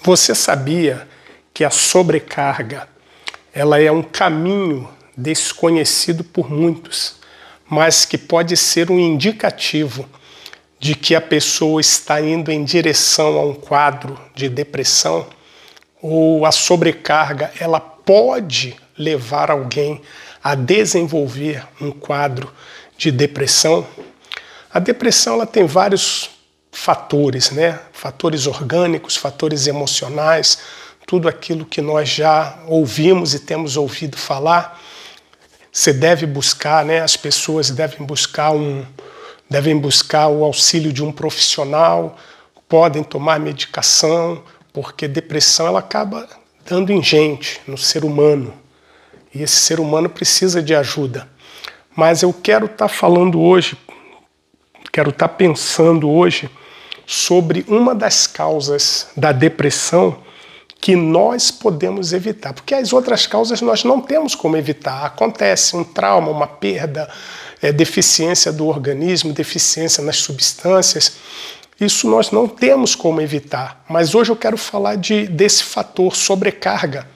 Você sabia que a sobrecarga ela é um caminho desconhecido por muitos, mas que pode ser um indicativo de que a pessoa está indo em direção a um quadro de depressão? Ou a sobrecarga ela pode levar alguém a desenvolver um quadro de depressão? A depressão ela tem vários fatores, né? Fatores orgânicos, fatores emocionais, tudo aquilo que nós já ouvimos e temos ouvido falar. Você deve buscar, né? As pessoas devem buscar o auxílio de um profissional, podem tomar medicação, porque depressão ela acaba dando em gente, no ser humano. E esse ser humano precisa de ajuda. Mas eu quero estar falando hoje, quero estar pensando hoje sobre uma das causas da depressão que nós podemos evitar. Porque as outras causas nós não temos como evitar. Acontece um trauma, uma perda, deficiência do organismo, deficiência nas substâncias. Isso nós não temos como evitar. Mas hoje eu quero falar desse fator sobrecarga,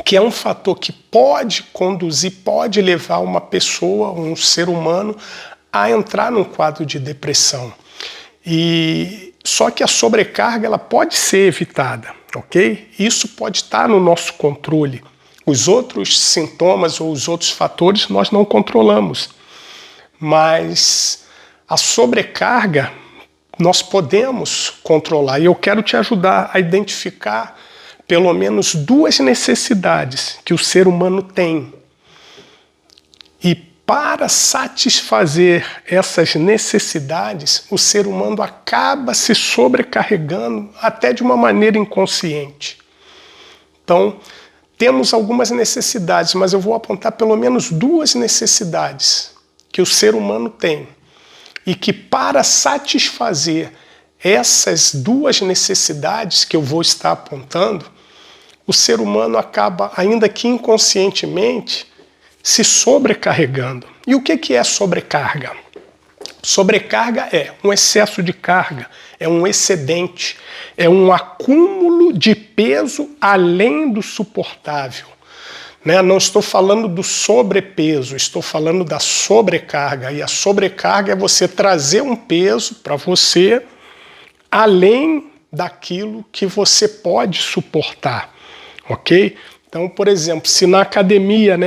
que é um fator que pode conduzir, pode levar uma pessoa, um ser humano, a entrar num quadro de depressão. Só que a sobrecarga ela pode ser evitada, ok? Isso pode estar no nosso controle. Os outros sintomas ou os outros fatores nós não controlamos. Mas a sobrecarga nós podemos controlar. E eu quero te ajudar a identificar pelo menos duas necessidades que o ser humano tem. E para satisfazer essas necessidades, o ser humano acaba se sobrecarregando até de uma maneira inconsciente. Então, temos algumas necessidades, mas eu vou apontar pelo menos duas necessidades que o ser humano tem. E que para satisfazer essas duas necessidades que eu vou estar apontando, o ser humano acaba, ainda que inconscientemente, se sobrecarregando. E o que é sobrecarga? Sobrecarga é um excesso de carga, é um excedente, é um acúmulo de peso além do suportável. Não estou falando do sobrepeso, estou falando da sobrecarga. E a sobrecarga é você trazer um peso para você além daquilo que você pode suportar, ok? Então, por exemplo, se na academia,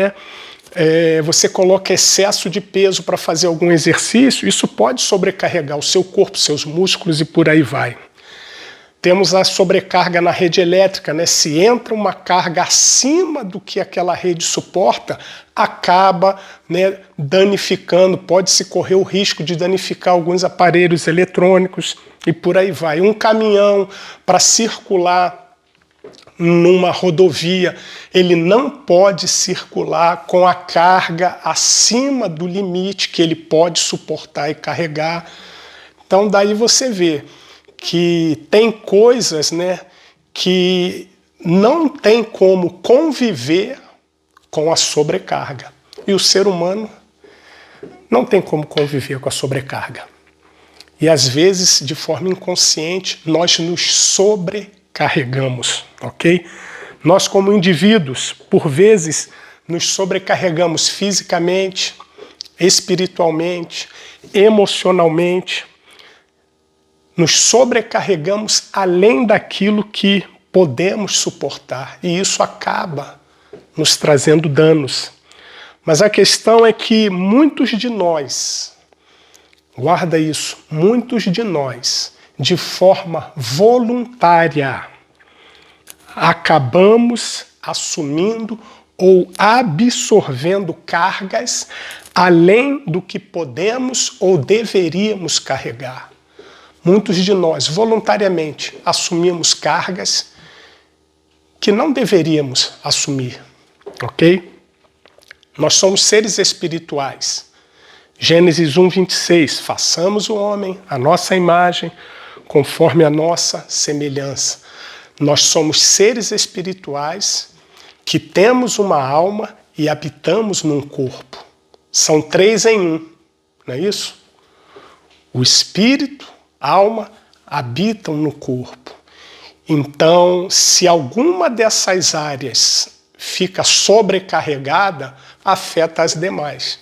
você coloca excesso de peso para fazer algum exercício, isso pode sobrecarregar o seu corpo, seus músculos e por aí vai. Temos a sobrecarga na rede elétrica, Se entra uma carga acima do que aquela rede suporta, acaba danificando, pode-se correr o risco de danificar alguns aparelhos eletrônicos e por aí vai. Um caminhão para circular numa rodovia, ele não pode circular com a carga acima do limite que ele pode suportar e carregar. Então daí você vê que tem coisas que não tem como conviver com a sobrecarga. E o ser humano não tem como conviver com a sobrecarga. E às vezes, de forma inconsciente, nós nos sobrecarregamos, ok? Nós como indivíduos, por vezes, nos sobrecarregamos fisicamente, espiritualmente, emocionalmente. Nos sobrecarregamos além daquilo que podemos suportar. E isso acaba nos trazendo danos. Mas a questão é que muitos de nós, guarda isso, muitos de nós, de forma voluntária, acabamos assumindo ou absorvendo cargas além do que podemos ou deveríamos carregar. Muitos de nós, voluntariamente, assumimos cargas que não deveríamos assumir, ok? Nós somos seres espirituais. Gênesis 1:26, façamos o homem à nossa imagem, conforme a nossa semelhança. Nós somos seres espirituais que temos uma alma e habitamos num corpo. São 3 em 1, não é isso? O espírito, a alma, habitam no corpo. Então, se alguma dessas áreas fica sobrecarregada, afeta as demais.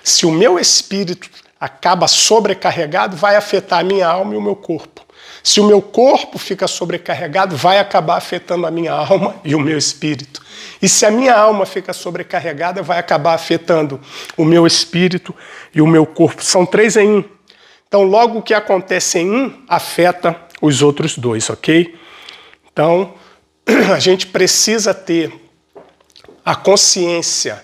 Se o meu espírito acaba sobrecarregado, vai afetar a minha alma e o meu corpo. Se o meu corpo fica sobrecarregado, vai acabar afetando a minha alma e o meu espírito. E se a minha alma fica sobrecarregada, vai acabar afetando o meu espírito e o meu corpo. São 3 em 1. Então, logo o que acontece em um, afeta os outros 2, ok? Então, a gente precisa ter a consciência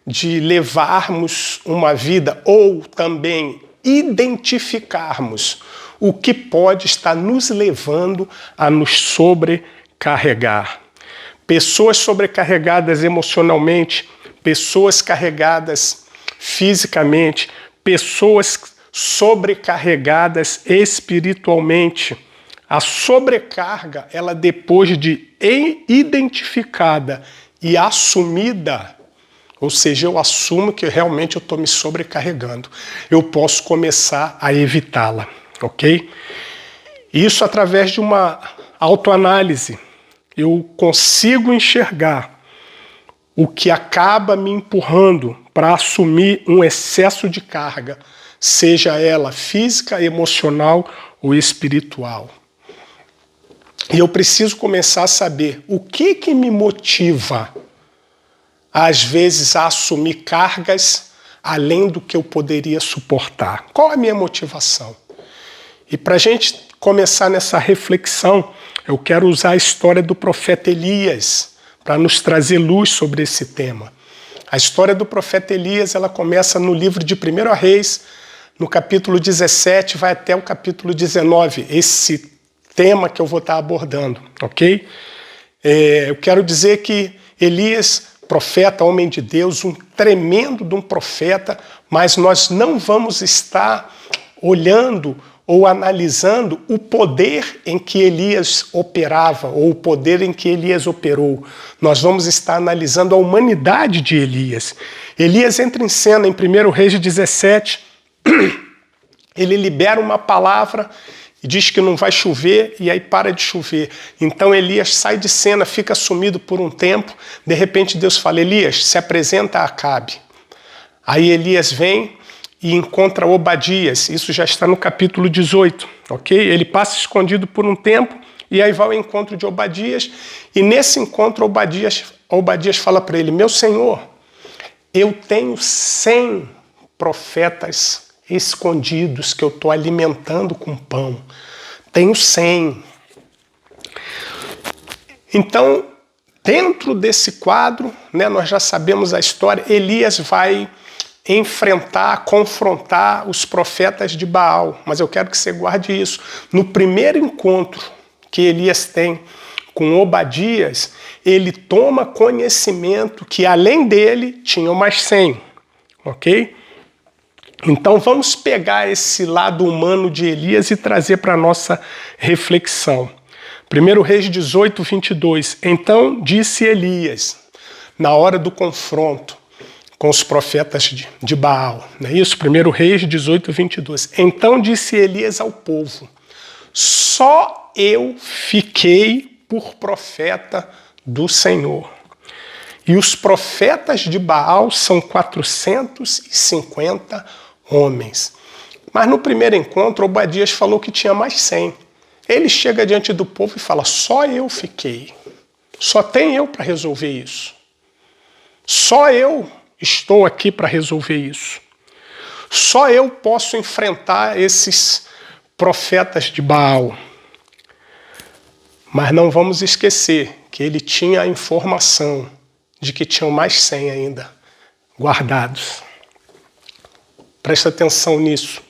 de levarmos uma vida ou também identificarmos o que pode estar nos levando a nos sobrecarregar. Pessoas sobrecarregadas emocionalmente, pessoas carregadas fisicamente, pessoas sobrecarregadas espiritualmente. A sobrecarga, ela depois de identificada e assumida, ou seja, eu assumo que realmente eu estou me sobrecarregando, eu posso começar a evitá-la, ok? Isso através de uma autoanálise. Eu consigo enxergar o que acaba me empurrando para assumir um excesso de carga, seja ela física, emocional ou espiritual. E eu preciso começar a saber o que me motiva, às vezes, a assumir cargas além do que eu poderia suportar. Qual é a minha motivação? E para a gente começar nessa reflexão, eu quero usar a história do profeta Elias para nos trazer luz sobre esse tema. A história do profeta Elias, ela começa no livro de 1 Reis, no capítulo 17, vai até o capítulo 19, esse tema que eu vou estar abordando, ok? Eu quero dizer que Elias, profeta, homem de Deus, um tremendo de um profeta, mas nós não vamos estar olhando ou analisando o poder em que Elias operava, ou o poder em que Elias operou. Nós vamos estar analisando a humanidade de Elias. Elias entra em cena em 1 Reis 17, ele libera uma palavra e diz que não vai chover, e aí para de chover. Então Elias sai de cena, fica sumido por um tempo, de repente Deus fala, Elias, se apresenta a Acabe. Aí Elias vem e encontra Obadias, isso já está no capítulo 18, ok? Ele passa escondido por um tempo, e aí vai ao encontro de Obadias, e nesse encontro Obadias fala para ele, meu senhor, eu tenho 100 profetas escondidos que eu estou alimentando com pão. Tenho 100. Então, dentro desse quadro, né, nós já sabemos a história, Elias vai enfrentar, confrontar os profetas de Baal. Mas eu quero que você guarde isso. No primeiro encontro que Elias tem com Obadias, ele toma conhecimento que além dele tinham mais 100. Ok? Então vamos pegar esse lado humano de Elias e trazer para a nossa reflexão. 1 Reis 18, 22. Então disse Elias, na hora do confronto com os profetas de Baal. Não é isso? 1 Reis 18, 22. Então disse Elias ao povo, só eu fiquei por profeta do Senhor. E os profetas de Baal são 450 homens. Mas no primeiro encontro, Obadias falou que tinha mais 100. Ele chega diante do povo e fala, só eu fiquei. Só tem eu para resolver isso. Só eu estou aqui para resolver isso. Só eu posso enfrentar esses profetas de Baal. Mas não vamos esquecer que ele tinha a informação de que tinham mais 100 ainda guardados. Presta atenção nisso.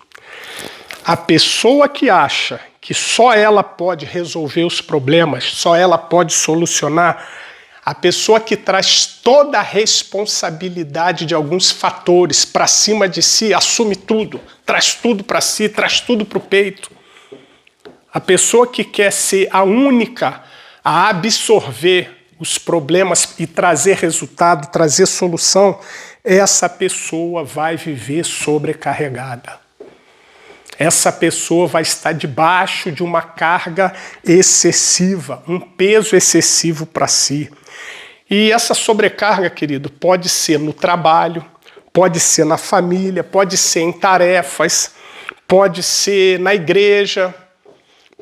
A pessoa que acha que só ela pode resolver os problemas, só ela pode solucionar, a pessoa que traz toda a responsabilidade de alguns fatores para cima de si, assume tudo, traz tudo para si, traz tudo para o peito. A pessoa que quer ser a única a absorver os problemas e trazer resultado, trazer solução, essa pessoa vai viver sobrecarregada. essa pessoa vai estar debaixo de uma carga excessiva, um peso excessivo para si. E essa sobrecarga, querido, pode ser no trabalho, pode ser na família, pode ser em tarefas, pode ser na igreja,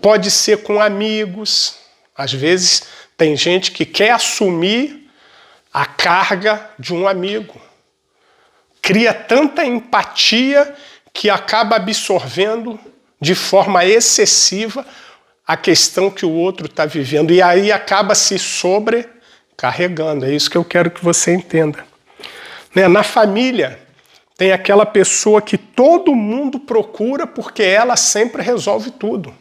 pode ser com amigos. Às vezes tem gente que quer assumir a carga de um amigo. Cria tanta empatia que acaba absorvendo de forma excessiva a questão que o outro está vivendo. E aí acaba se sobrecarregando. É isso que eu quero que você entenda. Na família, tem aquela pessoa que todo mundo procura porque ela sempre resolve tudo.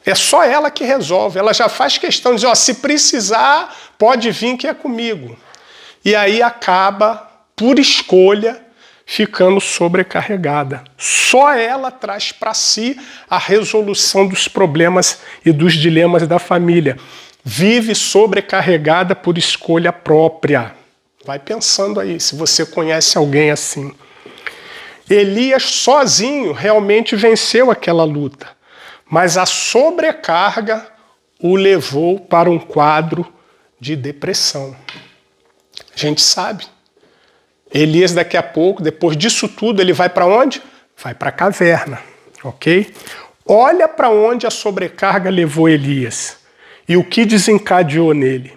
É só ela que resolve. Ela já faz questão de dizer, se precisar, pode vir que é comigo. E aí acaba, por escolha, ficando sobrecarregada. Só ela traz para si a resolução dos problemas e dos dilemas da família. Vive sobrecarregada por escolha própria. Vai pensando aí, se você conhece alguém assim. Elias sozinho realmente venceu aquela luta, mas a sobrecarga o levou para um quadro de depressão. A gente sabe. Elias daqui a pouco, depois disso tudo, ele vai para onde? Vai para a caverna, ok? Olha para onde a sobrecarga levou Elias e o que desencadeou nele.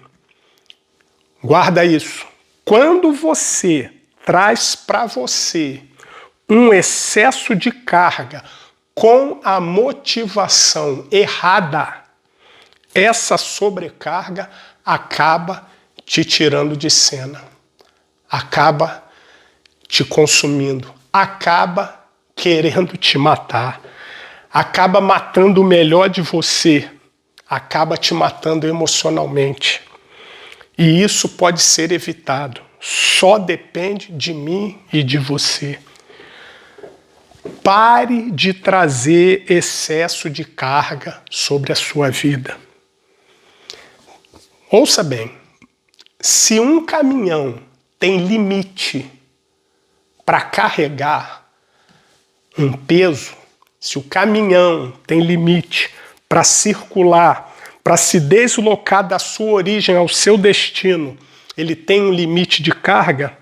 Guarda isso. Quando você traz para você um excesso de carga com a motivação errada, essa sobrecarga acaba te tirando de cena, acaba te consumindo, acaba querendo te matar, acaba matando o melhor de você, acaba te matando emocionalmente. E isso pode ser evitado. Só depende de mim e de você. Pare de trazer excesso de carga sobre a sua vida. Ouça bem, se um caminhão tem limite para carregar um peso, se o caminhão tem limite para circular, para se deslocar da sua origem ao seu destino, ele tem um limite de carga,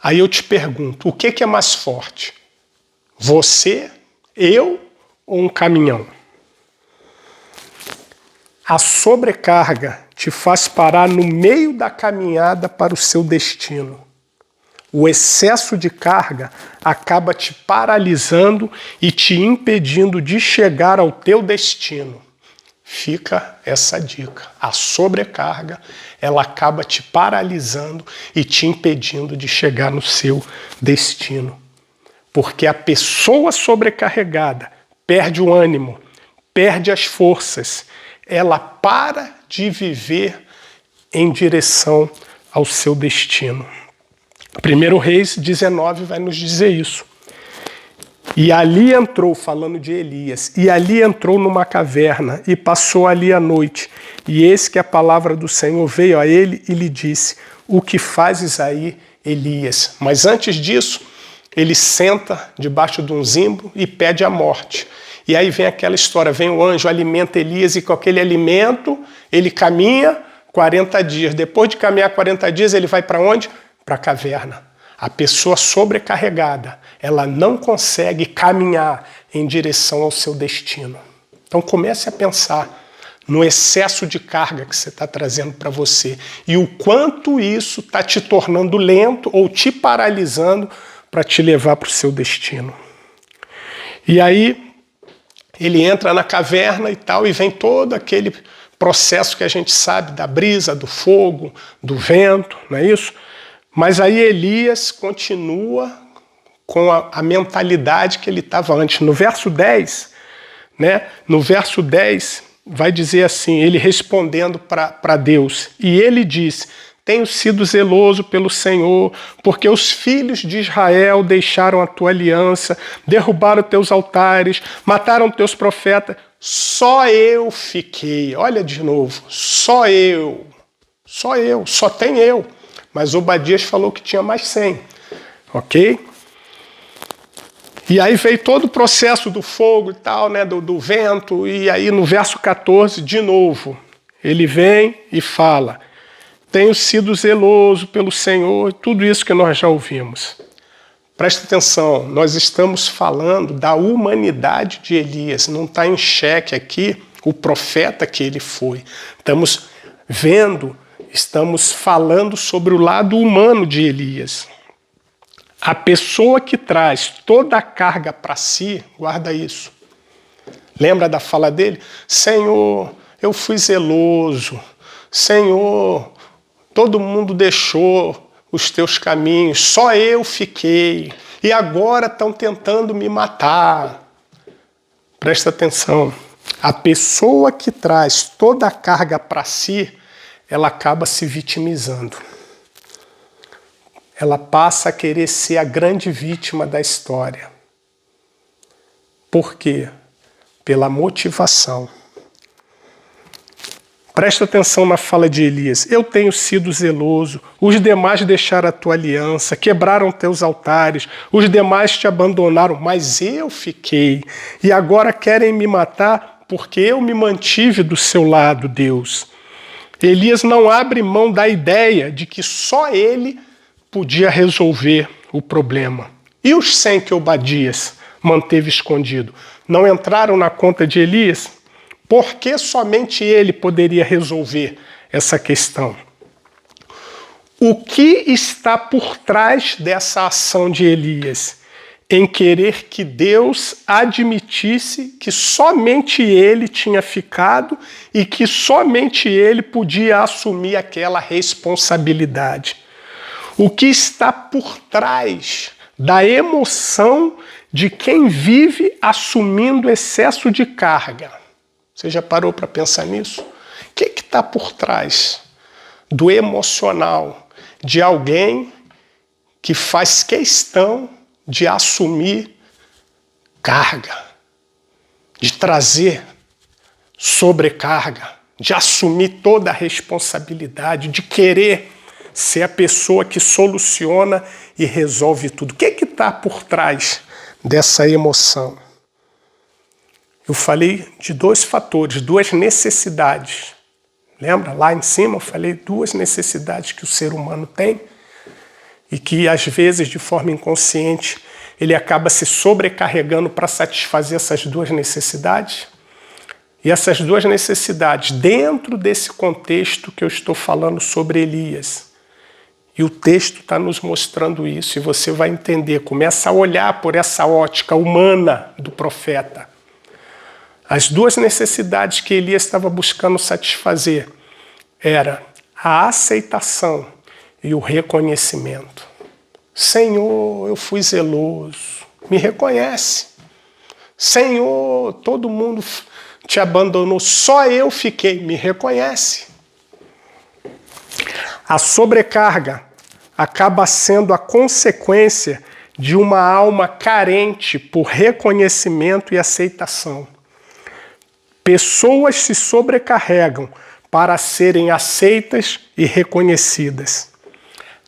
aí eu te pergunto, o que é mais forte? Você, eu ou um caminhão? A sobrecarga te faz parar no meio da caminhada para o seu destino. O excesso de carga acaba te paralisando e te impedindo de chegar ao teu destino. Fica essa dica. A sobrecarga, ela acaba te paralisando e te impedindo de chegar no seu destino. Porque a pessoa sobrecarregada perde o ânimo, perde as forças, ela para de viver em direção ao seu destino. 1 Reis 19 vai nos dizer isso. E ali entrou, falando de Elias, e ali entrou numa caverna e passou ali a noite. E eis que a palavra do Senhor veio a ele e lhe disse, o que fazes aí, Elias? Mas antes disso, ele senta debaixo de um zimbro e pede a morte. E aí vem aquela história, vem o anjo, alimenta Elias e com aquele alimento ele caminha 40 dias. Depois de caminhar 40 dias, ele vai para onde? Para a caverna. A pessoa sobrecarregada, ela não consegue caminhar em direção ao seu destino. Então comece a pensar no excesso de carga que você está trazendo para você e o quanto isso está te tornando lento ou te paralisando para te levar para o seu destino. E aí ele entra na caverna e tal, e vem todo aquele processo que a gente sabe da brisa, do fogo, do vento, não é isso? Mas aí Elias continua com a mentalidade que ele estava antes. No verso 10, no verso 10 vai dizer assim, ele respondendo para Deus, e ele diz, tenho sido zeloso pelo Senhor, porque os filhos de Israel deixaram a tua aliança, derrubaram teus altares, mataram teus profetas, só eu fiquei. Olha de novo, só tem eu. Mas Obadias falou que tinha mais 100, ok? E aí veio todo o processo do fogo e tal, né, do vento, e aí no verso 14, de novo, ele vem e fala: tenho sido zeloso pelo Senhor, tudo isso que nós já ouvimos. Presta atenção, nós estamos falando da humanidade de Elias, não está em xeque aqui o profeta que ele foi. Estamos vendo, estamos falando sobre o lado humano de Elias. A pessoa que traz toda a carga para si, guarda isso. Lembra da fala dele? Senhor, eu fui zeloso. Senhor, todo mundo deixou os teus caminhos, só eu fiquei. E agora estão tentando me matar. Presta atenção. A pessoa que traz toda a carga para si, ela acaba se vitimizando. Ela passa a querer ser a grande vítima da história. Por quê? Pela motivação. Presta atenção na fala de Elias. Eu tenho sido zeloso, os demais deixaram a tua aliança, quebraram teus altares, os demais te abandonaram, mas eu fiquei. E agora querem me matar porque eu me mantive do seu lado, Deus. Elias não abre mão da ideia de que só ele podia resolver o problema. E os 100 que Obadias manteve escondido? Não entraram na conta de Elias? Por que somente ele poderia resolver essa questão? O que está por trás dessa ação de Elias? Em querer que Deus admitisse que somente ele tinha ficado e que somente ele podia assumir aquela responsabilidade. O que está por trás da emoção de quem vive assumindo excesso de carga? Você já parou para pensar nisso? O que está por trás do emocional de alguém que faz questão de assumir carga, de trazer sobrecarga, de assumir toda a responsabilidade, de querer ser a pessoa que soluciona e resolve tudo? O que está por trás dessa emoção? Eu falei de 2 fatores, 2 necessidades. Lembra? Lá em cima eu falei 2 necessidades que o ser humano tem e que, às vezes, de forma inconsciente, ele acaba se sobrecarregando para satisfazer essas 2 necessidades. E essas 2 necessidades, dentro desse contexto que eu estou falando sobre Elias, e o texto está nos mostrando isso, e você vai entender, começa a olhar por essa ótica humana do profeta. As 2 necessidades que Elias estava buscando satisfazer era a aceitação e o reconhecimento. Senhor, eu fui zeloso, me reconhece. Senhor, todo mundo te abandonou, só eu fiquei, me reconhece. A sobrecarga acaba sendo a consequência de uma alma carente por reconhecimento e aceitação. Pessoas se sobrecarregam para serem aceitas e reconhecidas.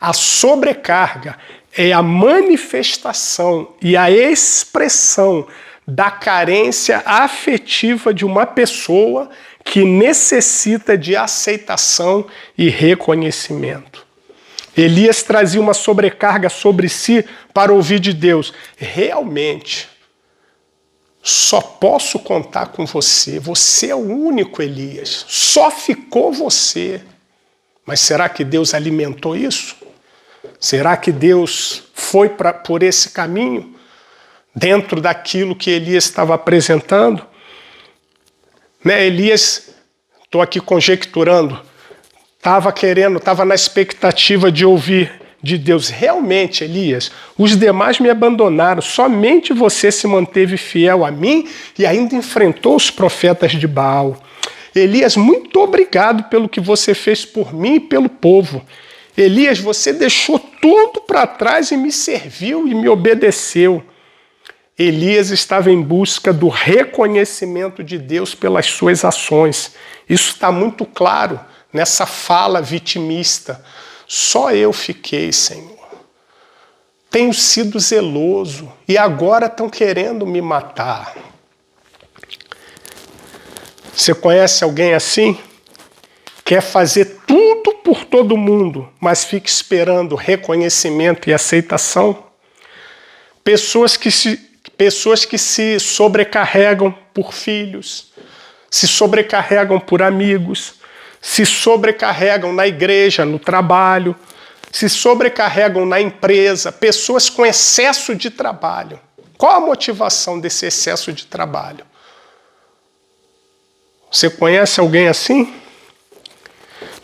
A sobrecarga é a manifestação e a expressão da carência afetiva de uma pessoa que necessita de aceitação e reconhecimento. Elias trazia uma sobrecarga sobre si para ouvir de Deus: realmente, só posso contar com você. Você é o único Elias. Só ficou você. Mas será que Deus alimentou isso? Será que Deus foi por esse caminho? Dentro daquilo que Elias estava apresentando? Né, Elias, estou aqui conjecturando, estava na expectativa de ouvir de Deus: realmente, Elias, os demais me abandonaram, somente você se manteve fiel a mim e ainda enfrentou os profetas de Baal. Elias, muito obrigado pelo que você fez por mim e pelo povo. Elias, você deixou tudo para trás e me serviu e me obedeceu. Elias estava em busca do reconhecimento de Deus pelas suas ações. Isso está muito claro nessa fala vitimista. Só eu fiquei, Senhor. tenho sido zeloso e agora estão querendo me matar. Você conhece alguém assim? Quer fazer tudo por todo mundo, mas fica esperando reconhecimento e aceitação? Pessoas que se sobrecarregam por filhos, se sobrecarregam por amigos, se sobrecarregam na igreja, no trabalho, se sobrecarregam na empresa, pessoas com excesso de trabalho. Qual a motivação desse excesso de trabalho? Você conhece alguém assim?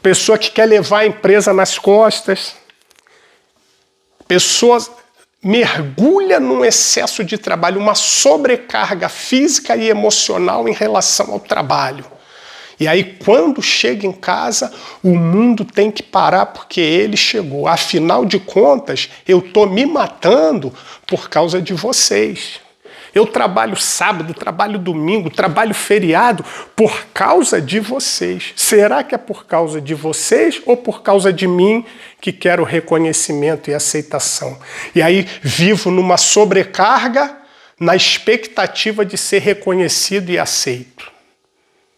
Pessoa que quer levar a empresa nas costas. Pessoa mergulha num excesso de trabalho, uma sobrecarga física e emocional em relação ao trabalho. E aí, quando chega em casa, o mundo tem que parar porque ele chegou. Afinal de contas, eu estou me matando por causa de vocês. Eu trabalho sábado, trabalho domingo, trabalho feriado por causa de vocês. Será que é por causa de vocês ou por causa de mim que quero reconhecimento e aceitação? E aí vivo numa sobrecarga na expectativa de ser reconhecido e aceito.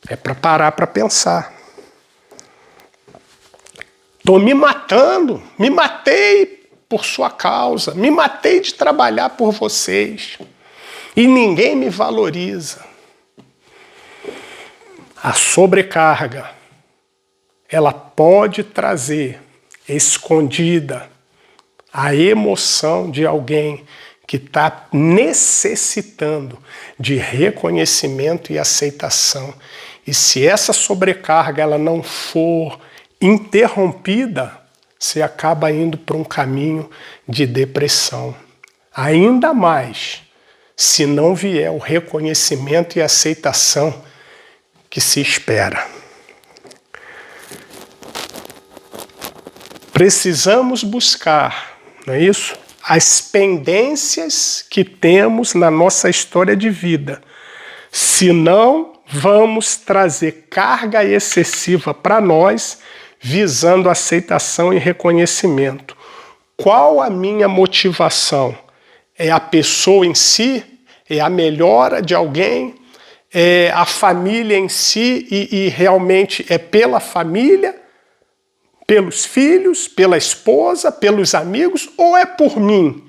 É para parar para pensar. Estou me matando, me matei por sua causa, me matei de trabalhar por vocês. E ninguém me valoriza. A sobrecarga, ela pode trazer escondida a emoção de alguém que está necessitando de reconhecimento e aceitação. E se essa sobrecarga ela não for interrompida, você acaba indo para um caminho de depressão. Ainda mais se não vier o reconhecimento e aceitação que se espera. Precisamos buscar, não é isso? As pendências que temos na nossa história de vida. Senão, vamos trazer carga excessiva para nós, visando aceitação e reconhecimento. Qual a minha motivação? É a pessoa em si? É a melhora de alguém? É a família em si e realmente é pela família, pelos filhos, pela esposa, pelos amigos? Ou é por mim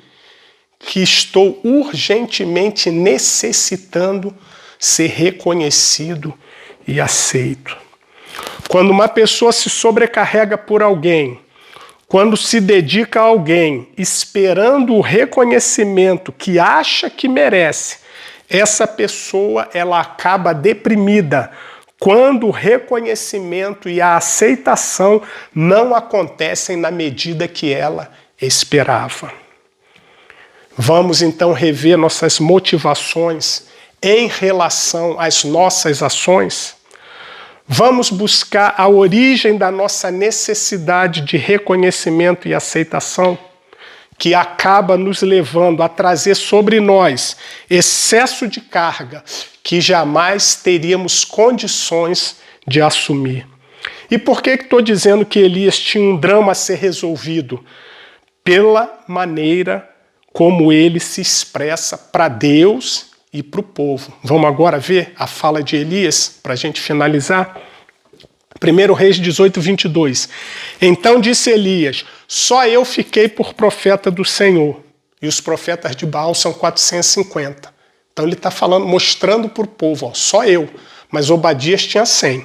que estou urgentemente necessitando ser reconhecido e aceito? Quando uma pessoa se sobrecarrega por alguém, quando se dedica a alguém esperando o reconhecimento que acha que merece, essa pessoa ela acaba deprimida quando o reconhecimento e a aceitação não acontecem na medida que ela esperava. Vamos então rever nossas motivações em relação às nossas ações? Vamos buscar a origem da nossa necessidade de reconhecimento e aceitação, que acaba nos levando a trazer sobre nós excesso de carga que jamais teríamos condições de assumir. E por que estou dizendo que Elias tinha um drama a ser resolvido? Pela maneira como ele se expressa para Deus e para o povo. Vamos agora ver a fala de Elias, para a gente finalizar? 1 Reis 18, 22. Então disse Elias, só eu fiquei por profeta do Senhor, e os profetas de Baal são 450. Então ele está falando, mostrando para o povo, ó, só eu, mas Obadias tinha 100.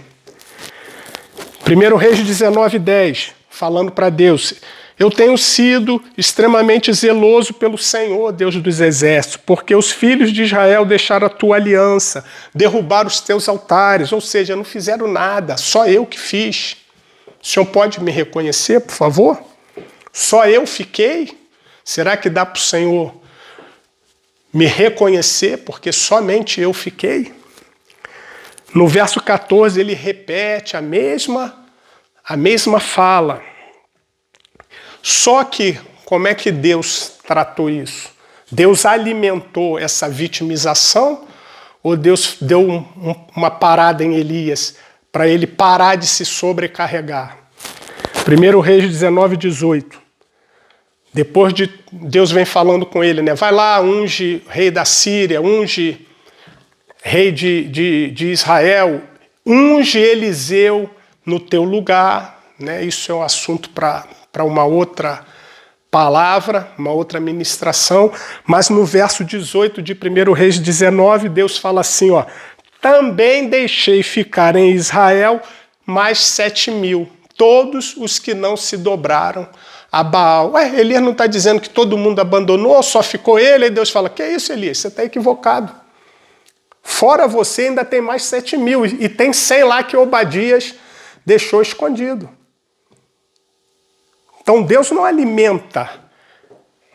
1 Reis 19, 10, falando para Deus, eu tenho sido extremamente zeloso pelo Senhor, Deus dos exércitos, porque os filhos de Israel deixaram a tua aliança, derrubaram os teus altares, ou seja, não fizeram nada, só eu que fiz. O Senhor pode me reconhecer, por favor? Só eu fiquei? Será que dá para o Senhor me reconhecer, porque somente eu fiquei? No verso 14, ele repete a mesma fala. Só que, como é que Deus tratou isso? Deus alimentou essa vitimização ou Deus deu uma parada em Elias para ele parar de se sobrecarregar? 1 Reis 19, 18. Depois de Deus vem falando com ele, né? Vai lá, unge rei da Síria, unge rei de Israel, unge Eliseu no teu lugar, né? Isso é um assunto para uma outra palavra, uma outra ministração. Mas no verso 18 de 1 Reis 19, Deus fala assim, ó, também deixei ficar em Israel mais 7.000, todos os que não se dobraram a Baal. Ué, Elias não está dizendo que todo mundo abandonou, só ficou ele? Aí Deus fala, que é isso, Elias? Você está equivocado. Fora você ainda tem mais 7.000, e tem 100 lá que Obadias deixou escondido. Então Deus não alimenta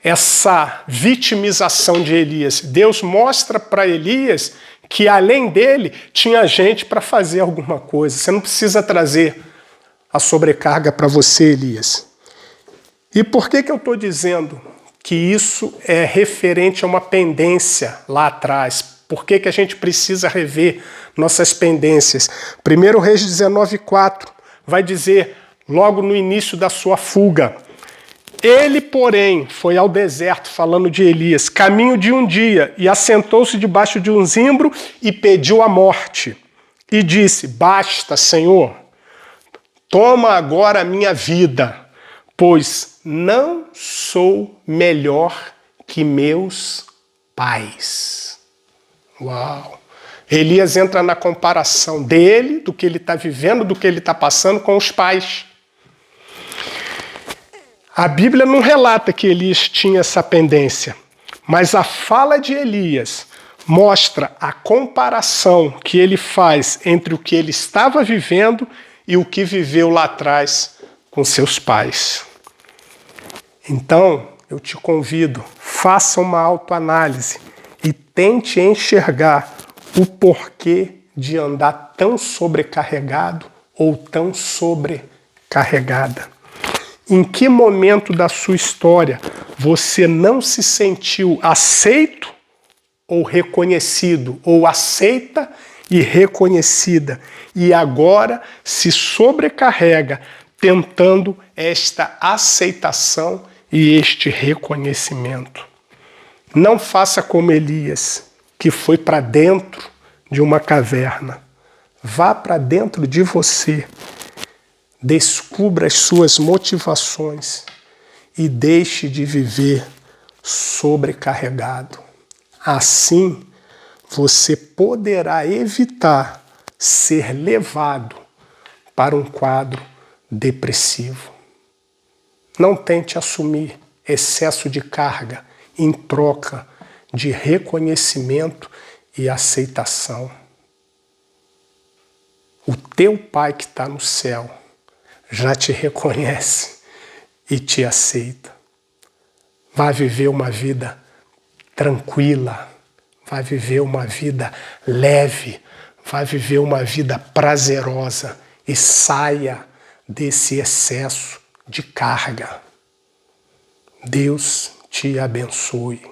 essa vitimização de Elias. Deus mostra para Elias que além dele tinha gente para fazer alguma coisa. Você não precisa trazer a sobrecarga para você, Elias. E por que eu estou dizendo que isso é referente a uma pendência lá atrás? Por que a gente precisa rever nossas pendências? 1 Reis 19:4 vai dizer, logo no início da sua fuga, ele, porém, foi ao deserto, falando de Elias, caminho de um dia, e assentou-se debaixo de um zimbro e pediu a morte. E disse, basta, Senhor, toma agora a minha vida, pois não sou melhor que meus pais. Uau! Elias entra na comparação dele, do que ele está vivendo, do que ele está passando com os pais. A Bíblia não relata que Elias tinha essa pendência, mas a fala de Elias mostra a comparação que ele faz entre o que ele estava vivendo e o que viveu lá atrás com seus pais. Então, eu te convido, faça uma autoanálise e tente enxergar o porquê de andar tão sobrecarregado ou tão sobrecarregada. Em que momento da sua história você não se sentiu aceito ou reconhecido, ou aceita e reconhecida, e agora se sobrecarrega tentando esta aceitação e este reconhecimento? Não faça como Elias, que foi para dentro de uma caverna. Vá para dentro de você. Descubra as suas motivações e deixe de viver sobrecarregado. Assim, você poderá evitar ser levado para um quadro depressivo. Não tente assumir excesso de carga em troca de reconhecimento e aceitação. O teu Pai que está no céu já te reconhece e te aceita. Vai viver uma vida tranquila, vai viver uma vida leve, vai viver uma vida prazerosa e saia desse excesso de carga. Deus te abençoe.